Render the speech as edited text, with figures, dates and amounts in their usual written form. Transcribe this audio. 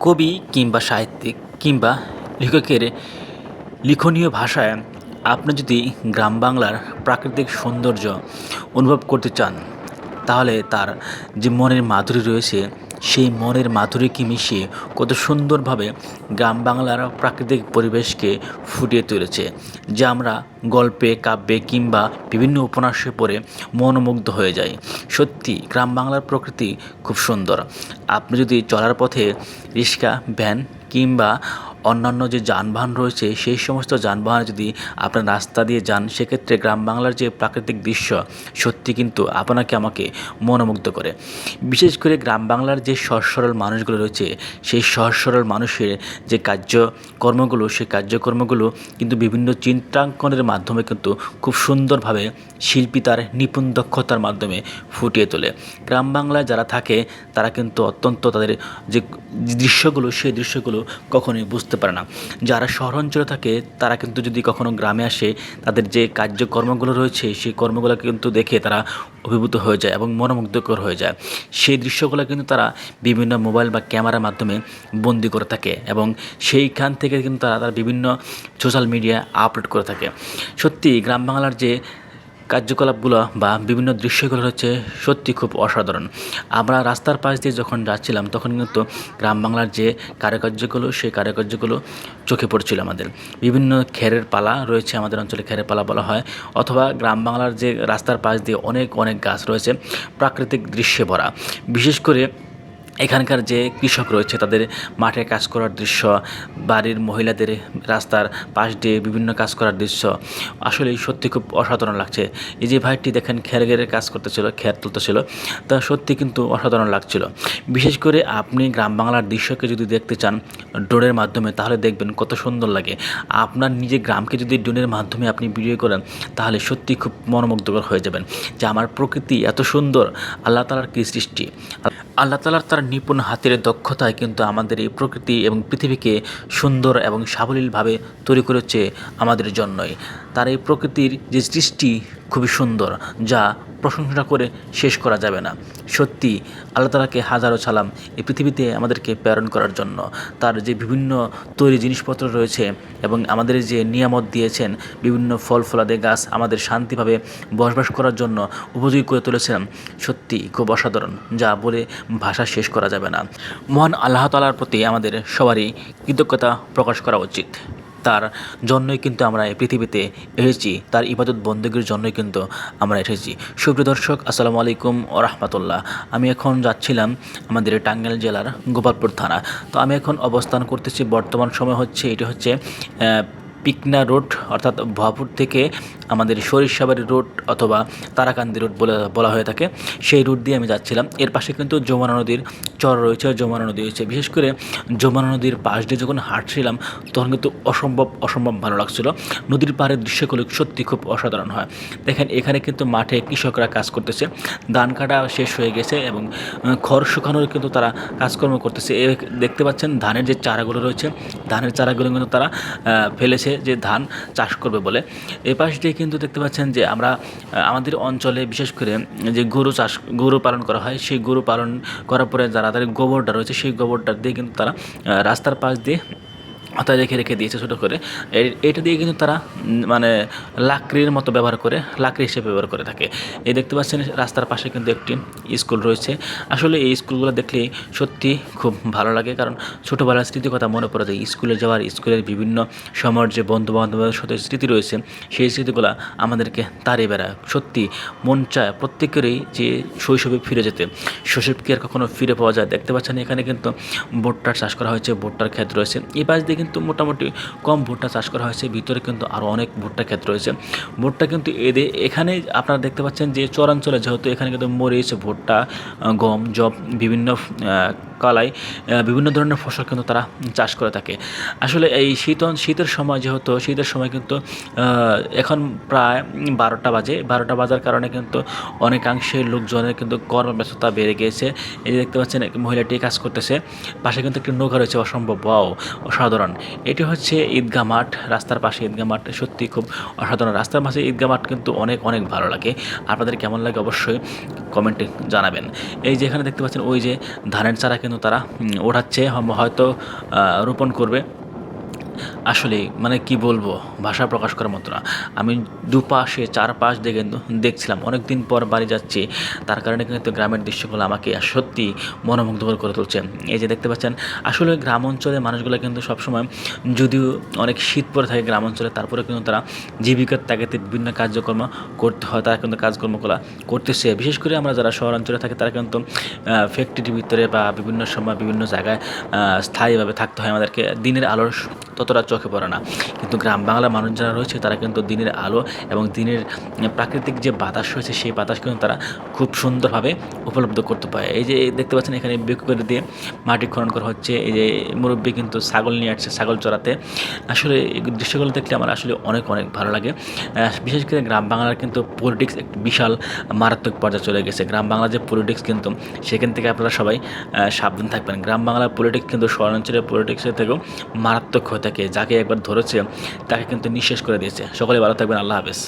কবি কিংবা সাহিত্যিক কিংবা লেখকের লিখনীয় ভাষায় আপনি যদি গ্রাম বাংলার প্রাকৃতিক সৌন্দর্য অনুভব করতে চান, তাহলে তার যে মনের মাধুরী রয়েছে, সেই মনের মাধুরীকে মিশিয়ে কত সুন্দরভাবে গ্রাম বাংলার প্রাকৃতিক পরিবেশকে ফুটিয়ে তুলেছে, যা আমরা গল্পে, কাব্যে কিংবা বিভিন্ন উপন্যাসে পড়ে মনোমুগ্ধ হয়ে যাই। সত্যি গ্রাম বাংলার প্রকৃতি খুব সুন্দর। আপনি যদি চলার পথে রিক্সা, ভ্যান কিংবা অন্যান্য যে যানবাহন রয়েছে, সেই সমস্ত যানবাহনে যদি আপনার রাস্তা দিয়ে যান, সেক্ষেত্রে গ্রাম বাংলার যে প্রাকৃতিক দৃশ্য সত্যি কিন্তু আপনাকে আমাকে মনোমুগ্ধ করে। বিশেষ করে গ্রাম বাংলার যে সহজ সরল মানুষগুলো রয়েছে, সেই সহজ সরল মানুষের যে কার্যকর্মগুলো, সেই কার্যকর্মগুলো কিন্তু বিভিন্ন চিত্রাঙ্কনের মাধ্যমে কিন্তু খুব সুন্দরভাবে শিল্পী তার নিপুণ দক্ষতার মাধ্যমে ফুটিয়ে তোলে। গ্রাম বাংলায় যারা থাকে তারা কিন্তু অত্যন্ত তাদের যে দৃশ্যগুলো, সেই দৃশ্যগুলো কখনোই বুঝতে পারে না। যারা শহর অঞ্চলে থাকে তারা কিন্তু যদি কখনো গ্রামে আসে, তাদের যে কার্যকর্মগুলো রয়েছে সেই কর্মগুলো কিন্তু দেখে তারা অভিভূত হয়ে যায় এবং মনোমুগ্ধকর হয়ে যায়। সেই দৃশ্যগুলো কিন্তু তারা বিভিন্ন মোবাইল বা ক্যামেরার মাধ্যমে বন্দি করে থাকে এবং সেইখান থেকে কিন্তু তারা বিভিন্ন সোশ্যাল মিডিয়ায় আপলোড করে থাকে। সত্যি গ্রাম বাংলার যে কার্যকলাপগুলো বা বিভিন্ন দৃশ্যগুলো হচ্ছে সত্যি খুব অসাধারণ। আমরা রাস্তার পাশ দিয়ে যখন যাচ্ছিলাম, তখন কিন্তু গ্রাম বাংলার যে কারুকার্যগুলো, সেই কারুকার্যগুলো চোখে পড়ছিল আমাদের। বিভিন্ন খেরের পালা রয়েছে, আমাদের অঞ্চলে খেরের পালা বলা হয়, অথবা গ্রাম বাংলার যে রাস্তার পাশ দিয়ে অনেক অনেক গাছ রয়েছে প্রাকৃতিক দৃশ্যে ভরা। বিশেষ করে এখানকার যে কৃষক রয়েছে তাদের মাঠে কাজ করার দৃশ্য, বাড়ির মহিলাদের রাস্তার পাশ দিয়ে বিভিন্ন কাজ করার দৃশ্য আসলেই সত্যি খুব অসাধারণ লাগছে। এই যে ভাইটি দেখেন খের কাজ করতেছিল, খের তুলতেছিল, তা সত্যি কিন্তু অসাধারণ লাগছিল। বিশেষ করে আপনি গ্রাম বাংলার দৃশ্যকে যদি দেখতে চান ড্রোনের মাধ্যমে, তাহলে দেখবেন কত সুন্দর লাগে। আপনার নিজের গ্রামকে যদি ড্রোনের মাধ্যমে আপনি ভিডিও করেন, তাহলে সত্যি খুব মনোমুগ্ধকর হয়ে যাবেন যে আমার প্রকৃতি এত সুন্দর, আল্লাহ তাআলার কী সৃষ্টি। আল্লাহ তাআলার তার নিপুণ হাতের দক্ষতায় কিন্তু আমাদের এই প্রকৃতি এবং পৃথিবীকে সুন্দর এবং সাবলীলভাবে তৈরি করেছে আমাদের জন্যই। তার এই প্রকৃতির যে সৃষ্টি খুবই সুন্দর, যা প্রশংসা করে শেষ করা যাবে না। সত্যি আল্লাহ তাআলাকে হাজারো সালাম এই পৃথিবীতে আমাদেরকে প্রেরণ করার জন্য। তার যে বিভিন্ন তৈরি জিনিসপত্র রয়েছে এবং আমাদের যে নিয়ামত দিয়েছেন, বিভিন্ন ফল ফলাদি গাছ আমাদের শান্তিভাবে বসবাস করার জন্য উপযোগী করে তুলেছেন, সত্যি খুব অসাধারণ, যা বলে ভাষা শেষ করা যাবে না। মহান আল্লাহ তাআলার প্রতি আমাদের সবারই কৃতজ্ঞতা প্রকাশ করা উচিত। তার জন্যই কিন্তু আমরা এই পৃথিবীতে এসেছি, তার ইবাদত বন্দেগীর জন্যই কিন্তু আমরা এসেছি। সুপ্রিয় দর্শক, আসসালামু আলাইকুম ওয়া রাহমাতুল্লাহ। আমি এখন যাচ্ছিলাম আমাদের টাঙ্গাইল জেলার গোপালপুর থানা। তো আমি এখন অবস্থান করতেছি, বর্তমান সময় হচ্ছে এটি হচ্ছে পিকনা রোড, অর্থাৎ ভুয়াপুর থেকে আমাদের সরিষাবাড়ি রোড অথবা তারাকান্দি রোড বলা হয়ে থাকে, সেই রুট দিয়ে আমি যাচ্ছিলাম। এর পাশে কিন্তু যমুনা নদীর চর রয়েছে, যমুনা নদী রয়েছে। বিশেষ করে যমুনা নদীর পাশ দিয়ে যখন হাঁটছিলাম, তখন কিন্তু অসম্ভব ভালো লাগছিল। নদীর পাড়ের দৃশ্যগুলো সত্যি খুব অসাধারণ হয়। দেখেন এখানে কিন্তু মাঠে কৃষকরা কাজ করতেছে, ধান কাটা শেষ হয়ে গেছে এবং খড় শুকানোর কিন্তু তারা কাজকর্ম করতেছে। দেখতে পাচ্ছেন ধানের যে চারাগুলো রয়েছে, ধানের চারাগুলো কিন্তু তারা ফেলেছে যে ধান চাষ করবে বলে। এ পাশ দিয়ে কিন্তু দেখতে পাচ্ছেন যে আমরা আমাদের অঞ্চলে বিশেষ করে যে গরু পালন করা হয়, সেই গরু পালন করার পরে যারা তাদের গোবরটা রয়েছে, সেই গোবরটা দিয়ে কিন্তু তারা রাস্তার পাশ দিয়ে মাথায় রেখে দিয়েছে ছোটো করে। এটা দিয়ে কিন্তু তারা মানে লাকড়ির মতো ব্যবহার করে, লাকড়ি হিসেবে ব্যবহার করে থাকে। এই দেখতে পাচ্ছেন রাস্তার পাশে কিন্তু একটি স্কুল রয়েছে। আসলে এই স্কুলগুলো দেখলে সত্যি খুব ভালো লাগে, কারণ ছোটোবেলার স্মৃতির কথা মনে পড়ে যায়। স্কুলে যাওয়ার, স্কুলের বিভিন্ন সময়ের যে বন্ধুবান্ধবের সাথে স্মৃতি রয়েছে, সেই স্মৃতিগুলো আমাদেরকে তাড়িয়ে বেড়ায়। সত্যি মন চায় প্রত্যেকেরই যে শৈশবে ফিরে যেতে। শৈশবকে আর কখনো ফিরে পাওয়া যায়। দেখতে পাচ্ছেন এখানে কিন্তু ভুট্টার চাষ করা হয়েছে, ভুট্টার ক্ষেত রয়েছে। এই পাশ দিয়ে কিন্তু মোটামুটি কম ভুট্টা চাষ করা হয়েছে, ভিতরে কিন্তু আরও অনেক ভুট্টা ক্ষেত রয়েছে। ভুট্টা কিন্তু এখানে আপনারা দেখতে পাচ্ছেন যে চরাঞ্চলে যেহেতু এখানে কিন্তু মরিচ, ভুট্টা, গম, যব, বিভিন্ন কালাই, বিভিন্ন ধরনের ফসল কিন্তু তারা চাষ করে থাকে। আসলে এই শীতের সময়, যেহেতু শীতের সময় কিন্তু এখন প্রায় 12টা বাজে। 12টা বাজার কারণে কিন্তু অনেকাংশে লোকজনের কিন্তু কর্মব্যস্ততা বেড়ে গিয়েছে। এই যে দেখতে পাচ্ছেন মহিলাটি কাজ করতেছে, পাশে কিন্তু একটি নৌকা রয়েছে, অসাধারণ। এটি হচ্ছে ঈদগাহ মাঠ, রাস্তার পাশে ঈদগাহ মাঠ, সত্যি খুব অসাধারণ। রাস্তার পাশে ঈদগাহ মাঠ কিন্তু অনেক ভালো লাগে। আপনাদের কেমন লাগে অবশ্যই কমেন্টে জানাবেন। এই যে এখানে দেখতে পাচ্ছেন ওই যে ধানের চারা কিন্তু কিন্তু তারা ওঠাচ্ছে, হয়তো রোপণ করবে। আসলে মানে কি বলবো, ভাষা প্রকাশ করার মতো না। আমি দুপাশে চারপাশ দিয়ে কিন্তু দেখছিলাম, অনেক দিন পর বাড়ি যাচ্ছি, তার কারণে কিন্তু গ্রামের দৃশ্যগুলো আমাকে সত্যি মনোমুগ্ধকর করে তুলছে। এই যে দেখতে পাচ্ছেন, আসলে গ্রাম অঞ্চলের মানুষগুলো কিন্তু সবসময়, যদিও অনেক শীত পড়ে থাকে গ্রাম অঞ্চলে, তারপরে কিন্তু তারা জীবিকার তাগিদে বিভিন্ন কার্যক্রম করতে হয়, তারা কিন্তু কাজকর্মগুলো করতেছে। বিশেষ করে আমরা যারা শহরাঞ্চলে থাকি তারা কিন্তু ফ্যাক্টরির ভিতরে বা বিভিন্ন সময় বিভিন্ন জায়গায় স্থায়ীভাবে থাকতে হয়, আমাদেরকে দিনের আলোর ততটা চোখে পড়ে না। কিন্তু গ্রাম বাংলার মানুষ যারা রয়েছে তারা কিন্তু দিনের আলো এবং দিনের প্রাকৃতিক যে বাতাস রয়েছে সেই বাতাস কিন্তু তারা খুব সুন্দরভাবে উপলব্ধ করতে পারে। এই যে দেখতে পাচ্ছেন এখানে বিক্রি করে দিয়ে মাটি খনন করা হচ্ছে। এই যে মুরব্বী কিন্তু ছাগল নিয়ে আসছে ছাগল চড়াতে। আসলে এই দৃশ্যগুলো দেখলে আমার আসলে অনেক অনেক ভালো লাগে। বিশেষ করে গ্রাম বাংলার কিন্তু পলিটিক্স একটি বিশাল মারাত্মক পর্যায়ে চলে গেছে। গ্রাম বাংলার যে পলিটিক্স কিন্তু সেখান থেকে আপনারা সবাই সাবধান থাকবেন। গ্রাম বাংলার পলিটিক্স কিন্তু শহরাঞ্চলের পলিটিক্সের থেকেও মারাত্মক হয়ে থাকে। যাকে একবার ধরেছে তাকে কিন্তু নিঃশেষ করে দিয়েছে। সকলে ভালো থাকবেন। আল্লাহ হাফেজ।